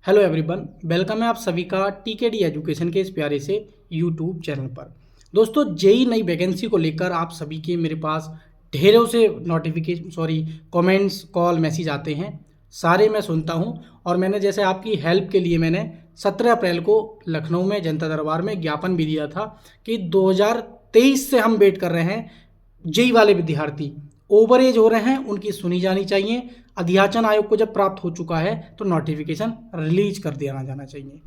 Hello everyone, welcome है आप सभी का टीकेडी एजुकेशन के इस प्यारे से यूट्यूब चैनल पर। दोस्तों, जेई नई वैकेंसी को लेकर आप सभी के मेरे पास ढेरों से कमेंट्स, कॉल, मैसेज आते हैं। सारे मैं सुनता हूं और मैंने जैसे आपकी हेल्प के लिए मैंने 17 अप्रैल को लखनऊ में जनता दरबार में ज्ञापन भी दिया था कि 2023 से हम वेट कर रहे हैं। जेई वाले विद्यार्थी ओवर एज हो रहे हैं, उनकी सुनी जानी चाहिए। अध्याचन आयोग को जब प्राप्त हो चुका है तो नोटिफिकेशन रिलीज कर दिया जाना चाहिए।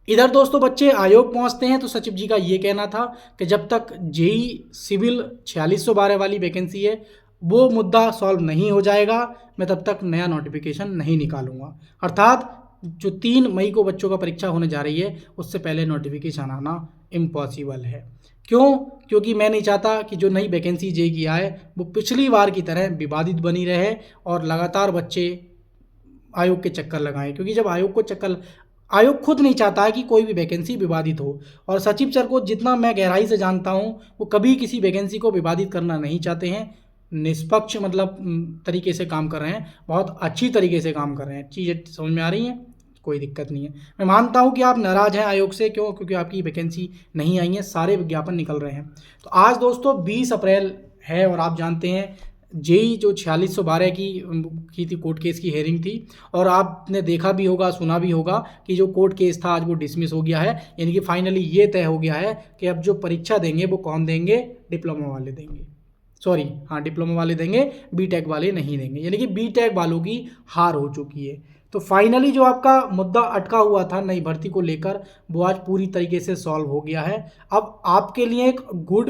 इधर दोस्तों बच्चे आयोग पहुंचते हैं तो सचिव जी का ये कहना था कि जब तक जेई सिविल 4612 वाली वैकेंसी है वो मुद्दा सॉल्व नहीं हो जाएगा, मैं तब तक नया नोटिफिकेशन नहीं निकालूंगा। अर्थात जो 3 मई को बच्चों का परीक्षा होने जा रही है उससे पहले नोटिफिकेशन आना इम्पॉसिबल है। क्यों? क्योंकि मैं नहीं चाहता कि जो नई वैकेंसी जेई की आए वो पिछली बार की तरह विवादित बनी रहे और लगातार बच्चे आयोग के चक्कर लगाएं। क्योंकि जब आयोग खुद नहीं चाहता है कि कोई भी वैकेंसी विवादित हो, और सचिव सर को जितना मैं गहराई से जानता हूं वो कभी किसी वैकेंसी को विवादित करना नहीं चाहते हैं। निष्पक्ष तरीके से काम कर रहे हैं, बहुत अच्छी तरीके से काम कर रहे हैं। चीज़ें समझ में आ रही हैं, कोई दिक्कत नहीं है। मैं मानता हूं कि आप नाराज़ हैं आयोग से। क्यों? क्योंकि आपकी वैकेंसी नहीं आई है, सारे विज्ञापन निकल रहे हैं। तो आज दोस्तों 20 अप्रैल है और आप जानते हैं जेई जो 4612 की थी, कोर्ट केस की हेयरिंग थी, और आपने देखा भी होगा, सुना भी होगा कि जो कोर्ट केस था आज वो डिसमिस हो गया है। यानी कि फाइनली ये तय हो गया है कि अब जो परीक्षा देंगे वो कौन देंगे? डिप्लोमा वाले देंगे। डिप्लोमा वाले देंगे, बीटेक वाले नहीं देंगे। यानी कि बीटेक वालों की हार हो चुकी है। तो फाइनली जो आपका मुद्दा अटका हुआ था नई भर्ती को लेकर वो आज पूरी तरीके से सॉल्व हो गया है। अब आपके लिए एक गुड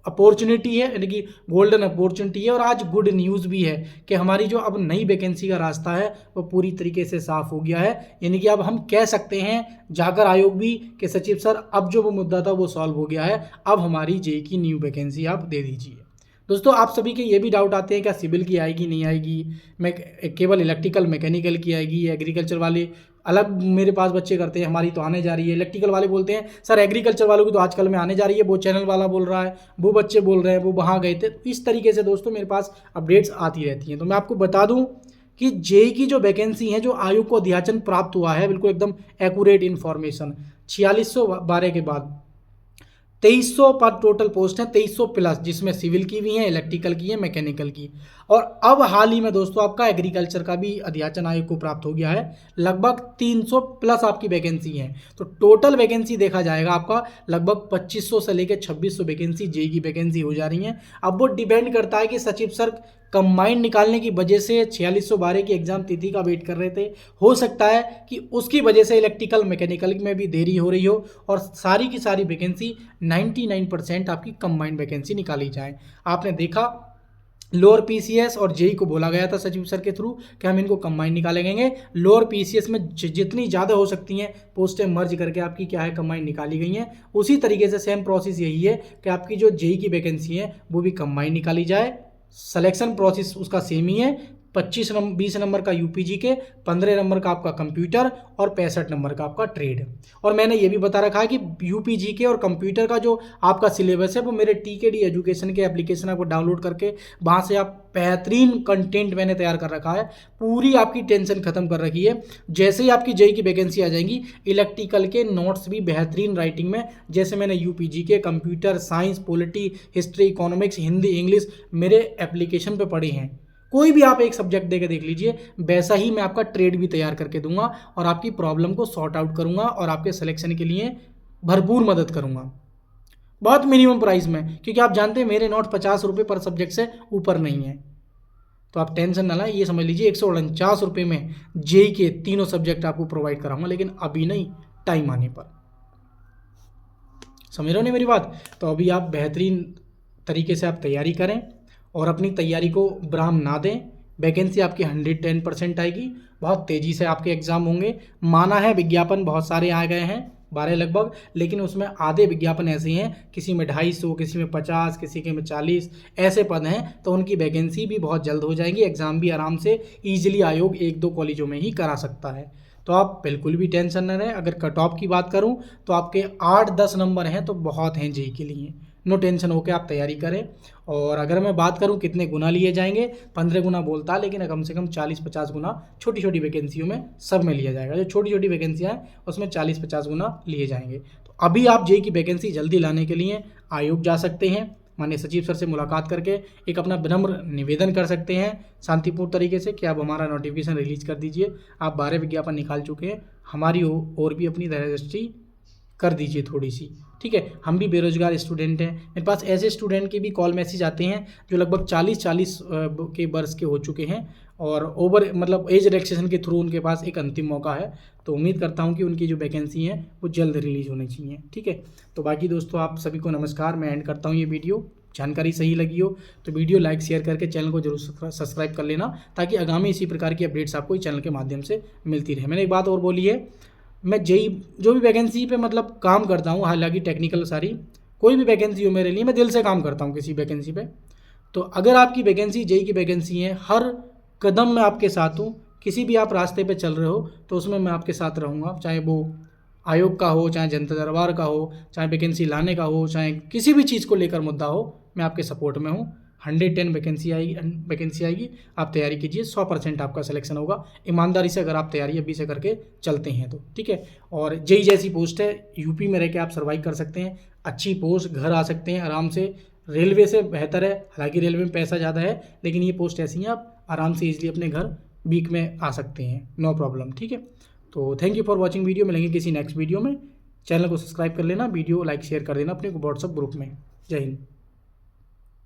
अपॉर्चुनिटी है, यानी कि गोल्डन अपॉर्चुनिटी है, और आज गुड न्यूज़ भी है कि हमारी जो अब नई वैकेंसी का रास्ता है वो पूरी तरीके से साफ हो गया है। यानी कि अब हम कह सकते हैं जाकर आयोग भी कि सचिव सर अब जो वो मुद्दा था वो सॉल्व हो गया है, अब हमारी जेई की न्यू वैकेंसी आप दे दीजिए। दोस्तों, आप सभी के ये भी डाउट आते हैं क्या सिविल की आएगी नहीं आएगी, मैं केवल इलेक्ट्रिकल मैकेनिकल की आएगी, एग्रीकल्चर वाले अलग मेरे पास बच्चे करते हैं हमारी तो आने जा रही है। इलेक्ट्रिकल वाले बोलते हैं सर एग्रीकल्चर वालों की तो आजकल में आने जा रही है, वो चैनल वाला बोल रहा है, वो बच्चे बोल रहे हैं वो वहाँ गए थे। इस तरीके से दोस्तों मेरे पास अपडेट्स आती रहती हैं। तो मैं आपको बता दूं कि जेई की जो वैकेंसी है, जो आयोग को अध्याचन प्राप्त हुआ है, बिल्कुल एकदम एक्यूरेट इन्फॉर्मेशन, 4612 के बाद 2300 पर टोटल पोस्ट है, 2300 प्लस, जिसमें सिविल की भी हैं, इलेक्ट्रिकल की है, मैकेनिकल की। और अब हाल ही में दोस्तों आपका एग्रीकल्चर का भी अध्याचन आयोग को प्राप्त हो गया है। लगभग 300 प्लस आपकी वैकेंसी है। तो टोटल वैकेंसी देखा जाएगा आपका लगभग 2500 से लेकर 2600 वैकेंसी जेई की वैकेंसी हो जा रही है। अब वो डिपेंड करता है कि सचिव सर कंबाइंड निकालने की वजह से 4612 की एग्जाम तिथि का वेट कर रहे थे, हो सकता है कि उसकी वजह से इलेक्ट्रिकल मैकेनिकल में भी देरी हो रही हो और सारी की सारी वैकेंसी 99% आपकी कंबाइंड वैकेंसी निकाली जाए। आपने देखा लोअर पीसीएस और जेई को बोला गया था सचिव सर के थ्रू कि हम इनको कंबाइंड निकालेंगे। लोअर पीसीएस में जितनी ज़्यादा हो सकती हैं पोस्टें मर्ज करके आपकी क्या है कंबाइंड निकाली गई हैं। उसी तरीके से सेम प्रोसेस यही है कि आपकी जो जेई की वैकेंसी है वो भी कंबाइंड निकाली जाए। सिलेक्शन प्रोसेस उसका सेम ही है। 20 नंबर का यूपीजी के, 15 नंबर का आपका कंप्यूटर और 65 नंबर का आपका ट्रेड। और मैंने ये भी बता रखा है कि यूपीजी के और कंप्यूटर का जो आपका सिलेबस है वो मेरे टीकेडी एजुकेशन के एप्लीकेशन आपको डाउनलोड करके वहाँ से आप बेहतरीन कंटेंट मैंने तैयार कर रखा है। पूरी आपकी टेंशन खत्म कर रखी है। जैसे ही आपकी जेई की वैकेंसी आ जाएंगी, इलेक्ट्रिकल के नोट्स भी बेहतरीन राइटिंग में, जैसे मैंने यूपीजी के computer science, polity, history, economics, Hindi, English मेरे एप्लीकेशन पे पढ़े हैं। कोई भी आप एक सब्जेक्ट देकर देख लीजिए, वैसा ही मैं आपका ट्रेड भी तैयार करके दूंगा और आपकी प्रॉब्लम को सॉर्ट आउट करूंगा और आपके सिलेक्शन के लिए भरपूर मदद करूंगा, बहुत मिनिमम प्राइस में। क्योंकि आप जानते हैं मेरे नोट 50 रुपये पर सब्जेक्ट से ऊपर नहीं है। तो आप टेंशन ना लाएं, ये समझ लीजिए 149 रुपये में जेई के तीनों सब्जेक्ट आपको प्रोवाइड कराऊंगा, लेकिन अभी नहीं, टाइम आने पर। समझ रहे हो नहीं मेरी बात? तो अभी आप बेहतरीन तरीके से आप तैयारी करें और अपनी तैयारी को विराम ना दें। वैकेंसी आपकी 110% आएगी। बहुत तेज़ी से आपके एग्ज़ाम होंगे। माना है विज्ञापन बहुत सारे आ गए हैं, 12 लगभग, लेकिन उसमें आधे विज्ञापन ऐसे हैं, किसी में 250, किसी में 50, किसी के में 40 ऐसे पद हैं। तो उनकी वैकेंसी भी बहुत जल्द हो जाएंगी। एग्ज़ाम भी आराम से ईजिली आयोग 1-2 कॉलेजों में ही करा सकता है। तो आप बिल्कुल भी टेंशन न रहें। अगर कट ऑफ की बात करूं तो आपके 8-10 नंबर हैं तो बहुत हैं जेई के लिए, नो टेंशन होकर आप तैयारी करें। और अगर मैं बात करूं कितने गुना लिए जाएंगे, 15 गुना बोलता, लेकिन कम से कम 40-50 गुना छोटी छोटी वैकेंसियों में सब में लिया जाएगा। जो छोटी छोटी वैकेंसियाँ हैं उसमें 40-50 गुना लिए जाएंगे। तो अभी आप जेई की वैकेंसी जल्दी लाने के लिए आयोग जा सकते हैं, माननीय सचिव सर से मुलाकात करके एक अपना विनम्र निवेदन कर सकते हैं शांतिपूर्ण तरीके से कि आप हमारा नोटिफिकेशन रिलीज कर दीजिए। आप 12 विज्ञापन निकाल चुके हैं, हमारी और भी अपनी दृष्टि कर दीजिए थोड़ी सी, ठीक है। हम भी बेरोजगार स्टूडेंट हैं, मेरे पास ऐसे स्टूडेंट के भी कॉल मैसेज आते हैं जो लगभग 40 के वर्ष के हो चुके हैं और ओवर मतलब एज रिलैक्सेशन के थ्रू उनके पास एक अंतिम मौका है। तो उम्मीद करता हूं कि उनकी जो वैकेंसी है वो जल्द रिलीज होनी चाहिए, ठीक है। तो बाकी दोस्तों आप सभी को नमस्कार, मैं एंड करता हूं ये वीडियो। जानकारी सही लगी हो तो वीडियो लाइक शेयर करके चैनल को जरूर सब्सक्राइब कर लेना, ताकि आगामी इसी प्रकार की अपडेट्स आपको इस चैनल के माध्यम से मिलती रहे। मैंने एक बात और बोली है, मैं जेई जो भी वैकेंसी पे मतलब काम करता हूँ, हालांकि टेक्निकल सारी कोई भी वैकेंसी हो मेरे लिए, मैं दिल से काम करता हूँ किसी वैकेंसी पे। तो अगर आपकी वैकेंसी जेई की वैकेंसी है, हर कदम में आपके साथ हूँ, किसी भी आप रास्ते पे चल रहे हो तो उसमें मैं आपके साथ रहूँगा, चाहे वो आयोग का हो, चाहे जनता दरबार का हो, चाहे वैकेंसी लाने का हो, चाहे किसी भी चीज़ को लेकर मुद्दा हो, मैं आपके सपोर्ट में हूँ। 110 वैकेंसी आएगी, आप तैयारी कीजिए, 100% आपका सिलेक्शन होगा ईमानदारी से, अगर आप तैयारी अभी से करके चलते हैं तो, ठीक है। और जेई जैसी पोस्ट है, यूपी में रह के आप सर्वाइव कर सकते हैं, अच्छी पोस्ट, घर आ सकते हैं आराम से, रेलवे से बेहतर है, हालांकि रेलवे में पैसा ज़्यादा है, लेकिन ये पोस्ट ऐसी है आप आराम से ईजिली अपने घर वीक में आ सकते हैं, नो प्रॉब्लम, ठीक है। तो thank you for watching video, मिलेंगे किसी नेक्स्ट वीडियो में। चैनल को सब्सक्राइब कर लेना, वीडियो लाइक शेयर कर देना अपने व्हाट्सएप ग्रुप में। जय हिंद।